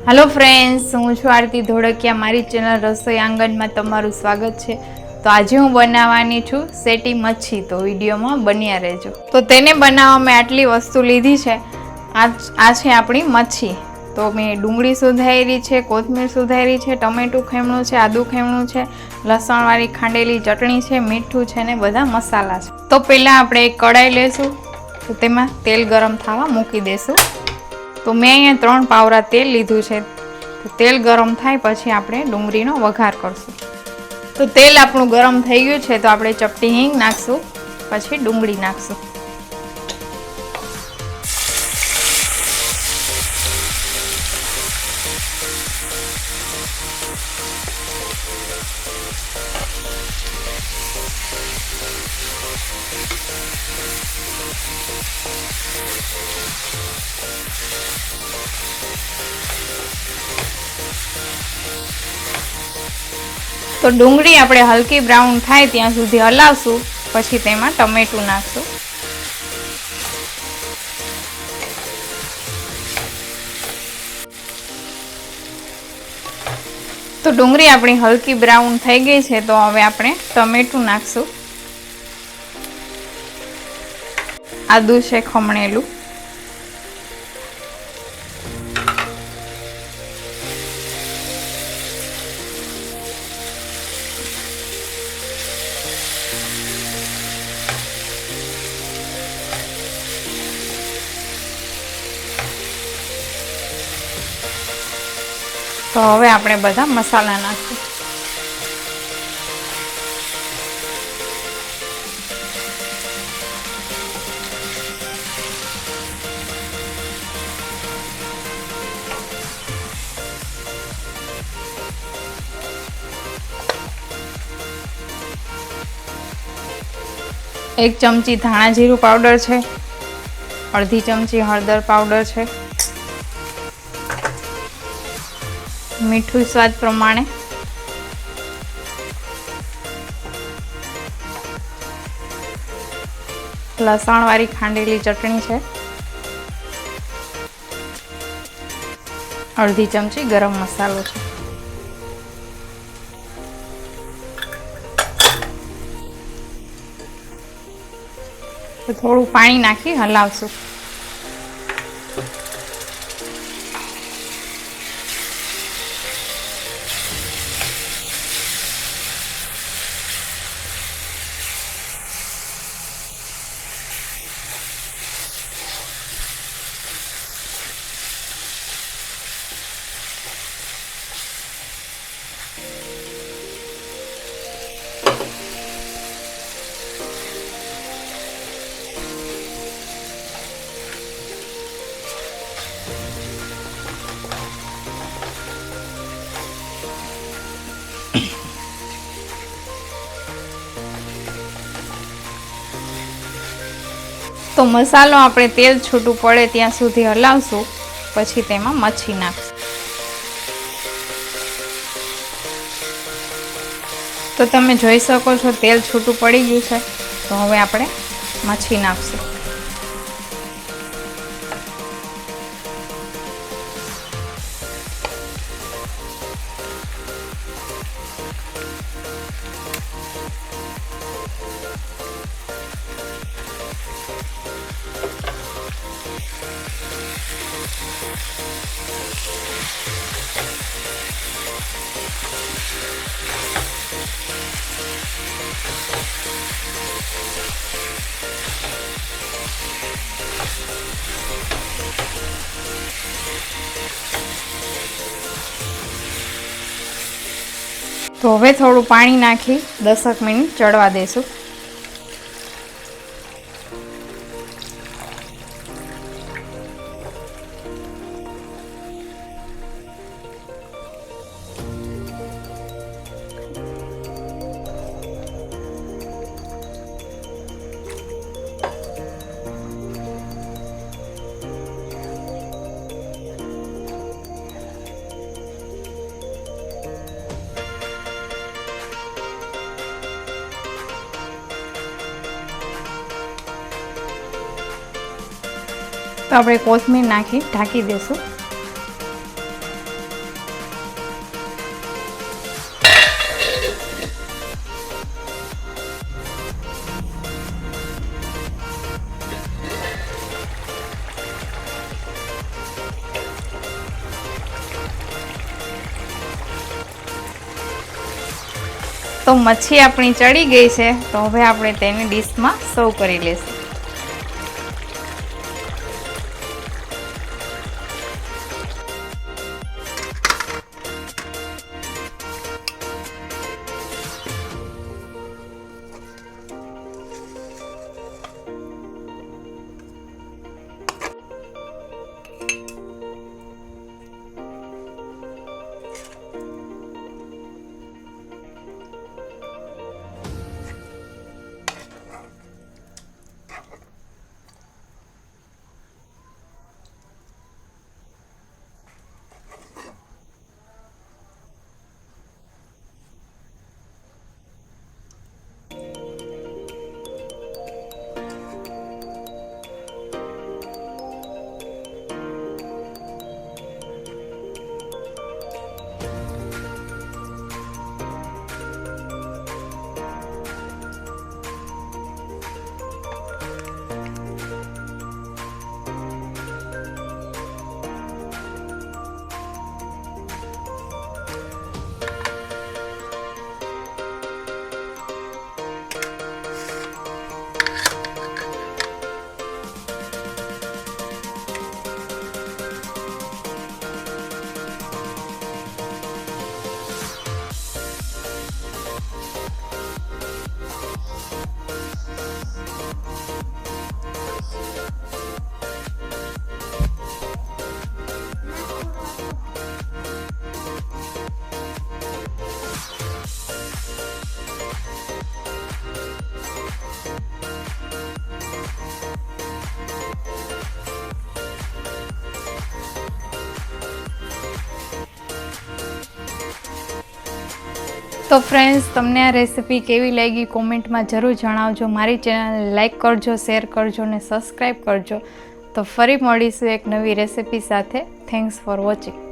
Hello friends, हूँ छुं आरती धोड़किया। मारी चेनल रसोई आंगण में तमारुं स्वागत है। तो आज हूँ बनावानी छूं सेटी मच्छी, तो विडियो में बन्या रहेजो। तो तेने बनावा में आटली वस्तु लीधी है। आ छे आपणी मच्छी। तो मैं डूंगળી सुधारी है, कोथमीर सुधारी है, टमेटू खेमणुं है, आदू खेमणुं है, लसणवाળી खांडेली चटणी है, मीठुं है ने बधा मसाला है। तो पहला आपणे एक कढ़ाई लेशुं, तो तेमां तेल गरम थवा मूकी देशुं। तो मैं अहींया 3 पावरा तेल लीधुं छे। तो तेल गरम थाय पछी आपणे डूंगळीनो वघार करशुं। तो तेल आपणुं गरम थई गयुं छे, तो आपणे चपटी हींग नाखशुं, पछी डूंगળી नाखशुं। तो डूंगળી આપણે હલકી બ્રાઉન થાય ત્યાં સુધી હલાવશું, પછી તેમાં ટમેટું નાખશું। તો ડુંગળી આપણી હલકી બ્રાઉન થઈ ગઈ છે, તો હવે આપણે ટમેટું નાખશું। આદુ છે ખમણેલું, तो हवे आपणे बधा मसाला नाखीए। एक चमची धाणा जीरु पाउडर है, अर्धी चमची हळदर पाउडर है, मीठू स्वाद प्रमाणे, लसणवाળી खांडेली चटणी है, अर्धी चमची गरम मसालो है। तो थोड़ू पानी नाखी हलावशुं। तो मसालो आपणे तेल छूटू पड़े त्यां सुधी हलावशुं, पछी तेमां मच्छी नाखशुं। तो तमे जोई शको छो तेल छूटू पड़ी गयुं छे। तो हवे आपणे मच्छी नाखशुं। तो हवे थोड़ू पानी नाखी 10 मिनिट चढ़वा देशुं। तो આપણે કોથમીર નાખી ઢાંકી દેશું। તો મચ્છી આપણી ચડી ગઈ છે, તો હવે આપણે તેને ડીશમાં સર્વ કરી લેશું. તો ફ્રેન્ડ્સ, તમને આ રેસીપી કેવી લાગી કોમેન્ટમાં જરૂર જણાવજો. મારી ચેનલને લાઈક કરજો, શેર કરજો અને સબસ્ક્રાઈબ કરજો. તો ફરી મળીશું એક નવી રેસીપી સાથે. Thanks for watching.